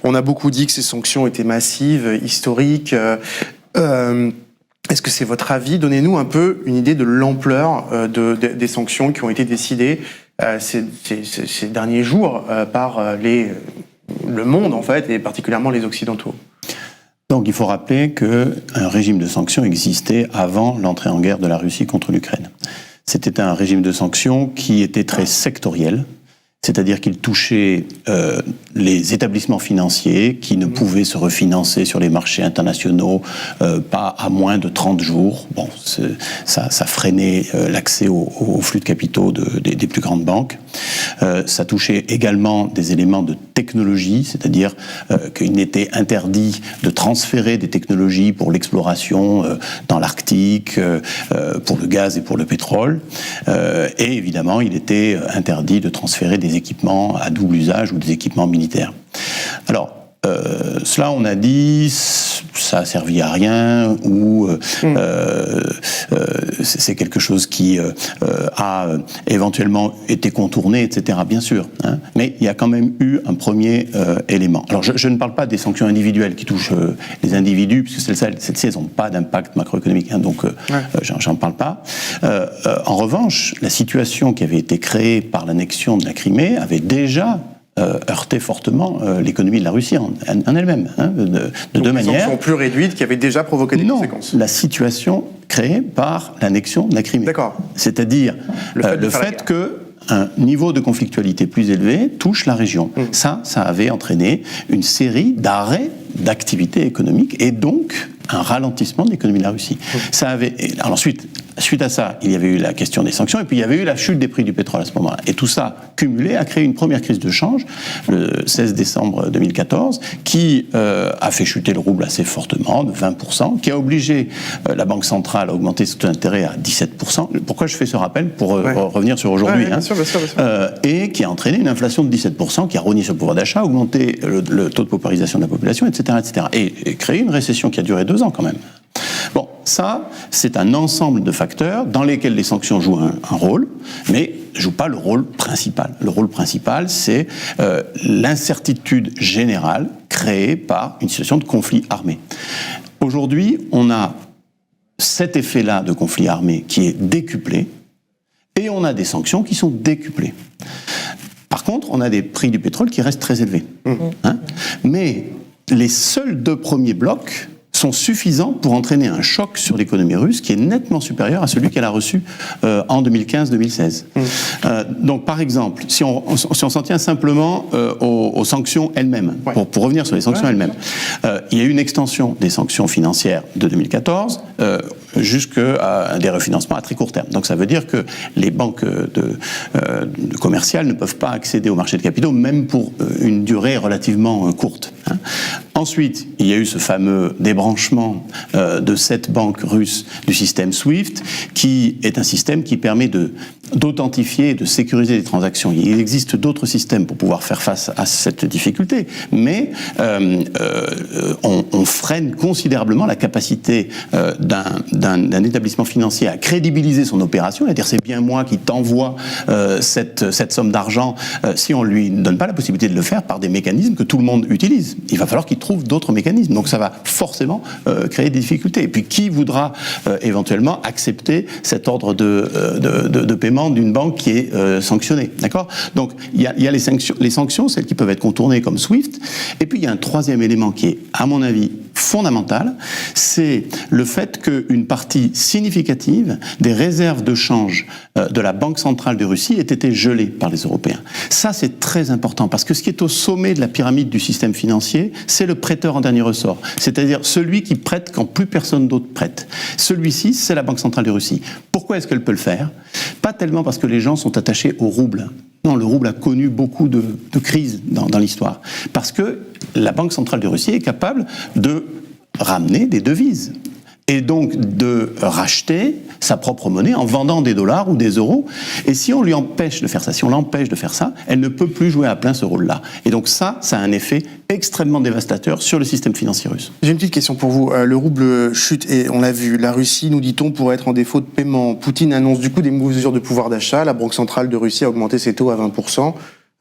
On a beaucoup dit que ces sanctions étaient massives, historiques. Est-ce que c'est votre avis? Donnez-nous un peu une idée de l'ampleur des sanctions qui ont été décidées ces derniers jours par le monde, en fait, et particulièrement les Occidentaux. Donc il faut rappeler qu'un régime de sanctions existait avant l'entrée en guerre de la Russie contre l'Ukraine. C'était un régime de sanctions qui était très sectoriel, c'est-à-dire qu'il touchait les établissements financiers qui ne pouvaient se refinancer sur les marchés internationaux pas à moins de 30 jours. Bon, ça freinait l'accès aux flux de capitaux des plus grandes banques. Ça touchait également des éléments de technologie, c'est-à-dire qu'il était interdit de transférer des technologies pour l'exploration dans l'Arctique, pour le gaz et pour le pétrole. Et évidemment, il était interdit de transférer des équipements à double usage ou des équipements militaires. Alors, cela, on a dit, ça a servi à rien, ou c'est quelque chose qui a éventuellement été contourné, etc. Bien sûr, hein, mais il y a quand même eu un premier élément. Alors, je ne parle pas des sanctions individuelles qui touchent les individus, puisque celles-ci, elles n'ont pas d'impact macroéconomique, hein, donc j'en parle pas. En revanche, la situation qui avait été créée par l'annexion de la Crimée avait déjà heurté fortement l'économie de la Russie en elle-même, hein, de deux manières. Des sanctions plus réduites qui avaient déjà provoqué des conséquences. La situation créée par l'annexion de la Crimée. D'accord. C'est-à-dire le fait qu'un niveau de conflictualité plus élevé touche la région. Ça avait entraîné une série d'arrêts d'activité économique et donc un ralentissement de l'économie de la Russie. Alors ensuite, suite à ça, il y avait eu la question des sanctions et puis il y avait eu la chute des prix du pétrole à ce moment-là. Et tout ça, cumulé, a créé une première crise de change, le 16 décembre 2014, qui a fait chuter le rouble assez fortement, de 20%, qui a obligé la Banque centrale à augmenter ses taux d'intérêt à 17%. Pourquoi je fais ce rappel? Pour revenir sur aujourd'hui. Bien sûr. Et qui a entraîné une inflation de 17%, qui a rogné sur le pouvoir d'achat, augmenté le taux de paupérisation de la population, etc. Et créé une récession qui a duré 2 ans quand même. Bon, ça, c'est un ensemble de facteurs dans lesquels les sanctions jouent un rôle, mais ne jouent pas le rôle principal. Le rôle principal, c'est l'incertitude générale créée par une situation de conflit armé. Aujourd'hui, on a cet effet-là de conflit armé qui est décuplé, et on a des sanctions qui sont décuplées. Par contre, on a des prix du pétrole qui restent très élevés. Hein, mais les seuls 2 premiers blocs sont suffisants pour entraîner un choc sur l'économie russe qui est nettement supérieur à celui qu'elle a reçu en 2015-2016. Donc, par exemple, si on s'en tient simplement aux sanctions elles-mêmes, pour revenir sur les sanctions elles-mêmes, il y a eu une extension des sanctions financières de 2014 jusqu'à des refinancements à très court terme. Donc, ça veut dire que les banques commerciales ne peuvent pas accéder au marché de capitaux, même pour une durée relativement courte. Hein. Ensuite, il y a eu ce fameux débranchement de 7 banques russes du système SWIFT, qui est un système qui permet d'authentifier et de sécuriser les transactions. Il existe d'autres systèmes pour pouvoir faire face à cette difficulté, mais on freine considérablement la capacité d'un établissement financier à crédibiliser son opération, c'est-à-dire c'est bien moi qui t'envoie cette somme d'argent, si on ne lui donne pas la possibilité de le faire par des mécanismes que tout le monde utilise. Il va falloir qu'il trouve d'autres mécanismes. Donc ça va forcément créer des difficultés. Et puis qui voudra éventuellement accepter cet ordre de paiement d'une banque qui est sanctionnée, d'accord? Donc il y a les sanctions, celles qui peuvent être contournées comme SWIFT. Et puis il y a un troisième élément qui est, à mon avis, fondamental, c'est le fait qu'une partie significative des réserves de change de la Banque centrale de Russie ait été gelée par les Européens. Ça, c'est très important, parce que ce qui est au sommet de la pyramide du système financier, c'est le prêteur en dernier ressort, c'est-à-dire celui qui prête quand plus personne d'autre prête. Celui-ci, c'est la Banque centrale de Russie. Pourquoi est-ce qu'elle peut le faire? Pas tellement parce que les gens sont attachés au rouble. Non, le rouble a connu beaucoup de crises dans l'histoire. Parce que la Banque centrale de Russie est capable de ramener des devises. Et donc de racheter sa propre monnaie en vendant des dollars ou des euros. Et si on lui empêche de faire ça, si on l'empêche de faire ça, elle ne peut plus jouer à plein ce rôle-là. Et donc ça a un effet extrêmement dévastateur sur le système financier russe. J'ai une petite question pour vous. Le rouble chute et on l'a vu, la Russie, nous dit-on, pourrait être en défaut de paiement. Poutine annonce du coup des mesures de pouvoir d'achat. La Banque centrale de Russie a augmenté ses taux à 20%.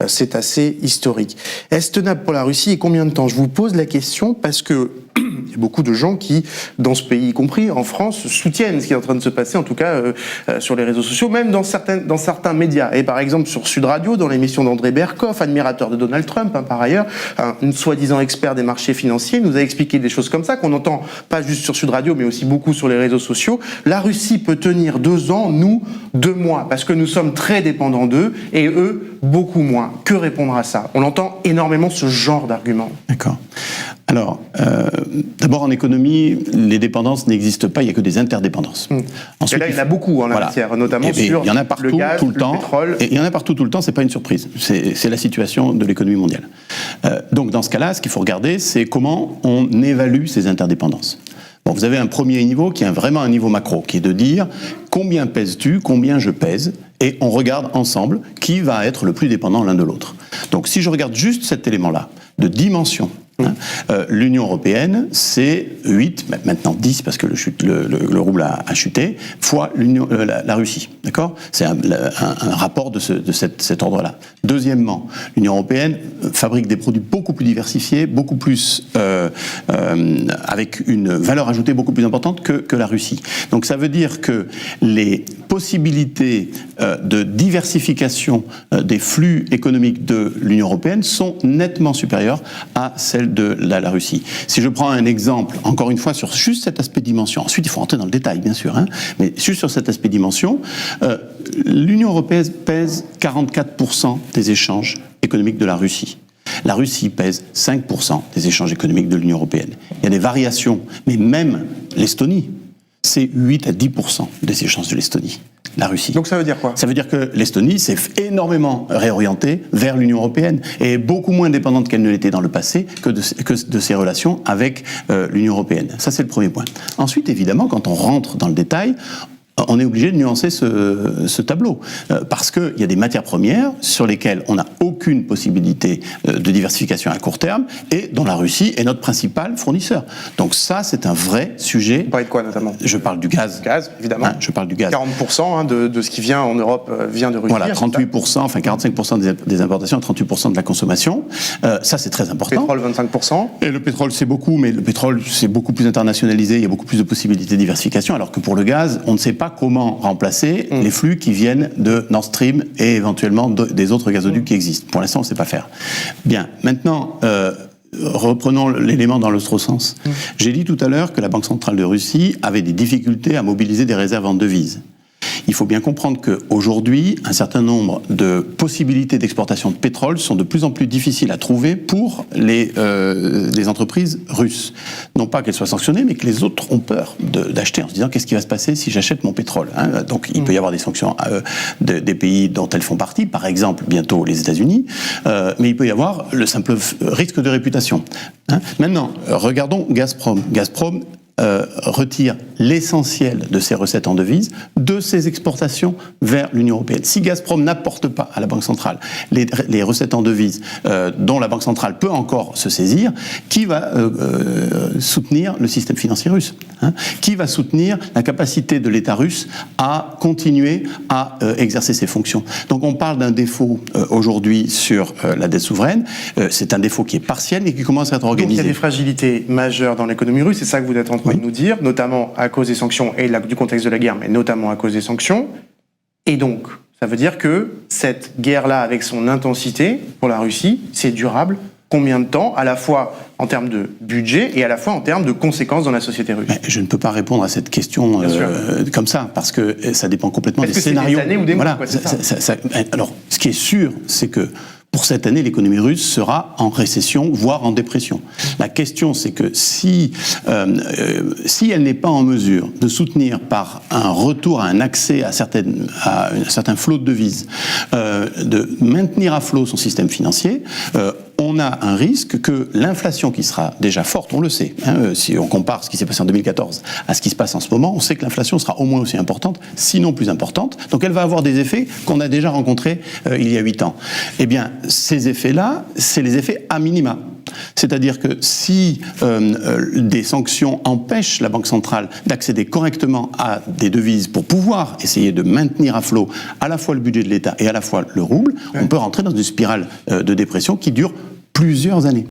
C'est assez historique. Est-ce tenable pour la Russie et combien de temps? Je vous pose la question parce que il y a beaucoup de gens qui, dans ce pays y compris, en France, soutiennent ce qui est en train de se passer, en tout cas sur les réseaux sociaux, même dans certains médias. Et par exemple sur Sud Radio, dans l'émission d'André Berkoff, admirateur de Donald Trump, par ailleurs, une soi-disant expert des marchés financiers, nous a expliqué des choses comme ça, qu'on entend pas juste sur Sud Radio, mais aussi beaucoup sur les réseaux sociaux. La Russie peut tenir 2 ans, nous, 2 mois, parce que nous sommes très dépendants d'eux, et eux, beaucoup moins. Que répondre à ça? On entend énormément ce genre d'arguments. D'accord. Alors, d'abord en économie, les dépendances n'existent pas, il n'y a que des interdépendances. Ensuite, et là, il y en a beaucoup en la matière, notamment sur il y en a partout, le gaz, tout le temps, pétrole. Et il y en a partout tout le temps, c'est pas une surprise. C'est la situation de l'économie mondiale. Donc dans ce cas-là, ce qu'il faut regarder, c'est comment on évalue ces interdépendances. Bon, vous avez un premier niveau qui est vraiment un niveau macro, qui est de dire combien pèses-tu, combien je pèse, et on regarde ensemble qui va être le plus dépendant l'un de l'autre. Donc si je regarde juste cet élément-là, de dimension, l'Union européenne, c'est 8, maintenant 10 parce que le rouble a chuté, fois la Russie. D'accord ? C'est un rapport de cet ordre-là. Deuxièmement, l'Union européenne fabrique des produits beaucoup plus diversifiés, beaucoup plus avec une valeur ajoutée beaucoup plus importante que la Russie. Donc ça veut dire que les possibilités de diversification des flux économiques de l'Union européenne sont nettement supérieures à celles de la Russie. Si je prends un exemple, encore une fois, sur juste cet aspect dimension, ensuite il faut rentrer dans le détail, bien sûr, mais juste sur cet aspect dimension, l'Union européenne pèse 44% des échanges économiques de la Russie. La Russie pèse 5% des échanges économiques de l'Union européenne. Il y a des variations, mais même l'Estonie, c'est 8 à 10% des échanges de l'Estonie. La Russie. Donc ça veut dire quoi? Ça veut dire que l'Estonie s'est énormément réorientée vers l'Union européenne et est beaucoup moins dépendante qu'elle ne l'était dans le passé que de ses relations avec l'Union européenne. Ça, c'est le premier point. Ensuite, évidemment, quand on rentre dans le détail, on est obligé de nuancer ce tableau, parce qu'il y a des matières premières sur lesquelles on n'a aucune possibilité de diversification à court terme, et dont la Russie est notre principal fournisseur. Donc ça, c'est un vrai sujet. Vous parlez de quoi, notamment? Je parle du gaz. Gaz, évidemment. Je parle du gaz. 40% de ce qui vient en Europe vient de Russie. Voilà, 38%, enfin 45% des importations, 38% de la consommation. Ça, c'est très important. Pétrole, 25%. Et le pétrole, c'est beaucoup, mais le pétrole, c'est beaucoup plus internationalisé, il y a beaucoup plus de possibilités de diversification, alors que pour le gaz, on ne sait pas comment remplacer les flux qui viennent de Nord Stream et éventuellement des autres gazoducs qui existent. Pour l'instant, on ne sait pas faire. Bien, maintenant, reprenons l'élément dans l'autre sens. J'ai dit tout à l'heure que la Banque centrale de Russie avait des difficultés à mobiliser des réserves en devises. Il faut bien comprendre qu'aujourd'hui, un certain nombre de possibilités d'exportation de pétrole sont de plus en plus difficiles à trouver pour les entreprises russes. Non pas qu'elles soient sanctionnées, mais que les autres ont peur d'acheter en se disant qu'est-ce qui va se passer si j'achète mon pétrole. Donc il peut y avoir des sanctions des pays dont elles font partie, par exemple bientôt les États-Unis, mais il peut y avoir le simple risque de réputation. Maintenant, regardons Gazprom. Gazprom retire l'essentiel de ses recettes en devises de ses exportations vers l'Union européenne. Si Gazprom n'apporte pas à la Banque centrale les recettes en devises dont la Banque centrale peut encore se saisir, qui va soutenir le système financier russe ? Qui va soutenir la capacité de l'État russe à continuer à exercer ses fonctions ? Donc on parle d'un défaut aujourd'hui sur la dette souveraine. C'est un défaut qui est partiel et qui commence à être organisé. Donc il y a des fragilités majeures dans l'économie russe, c'est ça que vous êtes en train de nous dire, notamment à cause des sanctions et du contexte de la guerre, mais notamment à cause des sanctions. Et donc, ça veut dire que cette guerre-là, avec son intensité pour la Russie, c'est durable combien de temps, à la fois en termes de budget et à la fois en termes de conséquences dans la société russe? Mais je ne peux pas répondre à cette question comme ça, parce que ça dépend complètement des scénarios. Est-ce que c'est des années ou des mois, voilà. Alors, ce qui est sûr, c'est que pour cette année, l'économie russe sera en récession, voire en dépression. La question, c'est que si elle n'est pas en mesure de soutenir par un retour à un accès à un certain flot de devises, de maintenir à flot son système financier, on a un risque que l'inflation qui sera déjà forte, on le sait, si on compare ce qui s'est passé en 2014 à ce qui se passe en ce moment, on sait que l'inflation sera au moins aussi importante, sinon plus importante, donc elle va avoir des effets qu'on a déjà rencontrés il y a 8 ans. Eh bien, ces effets-là, c'est les effets à minima. C'est-à-dire que si des sanctions empêchent la Banque centrale d'accéder correctement à des devises pour pouvoir essayer de maintenir à flot à la fois le budget de l'État et à la fois le rouble, on peut rentrer dans une spirale de dépression qui dure plusieurs années.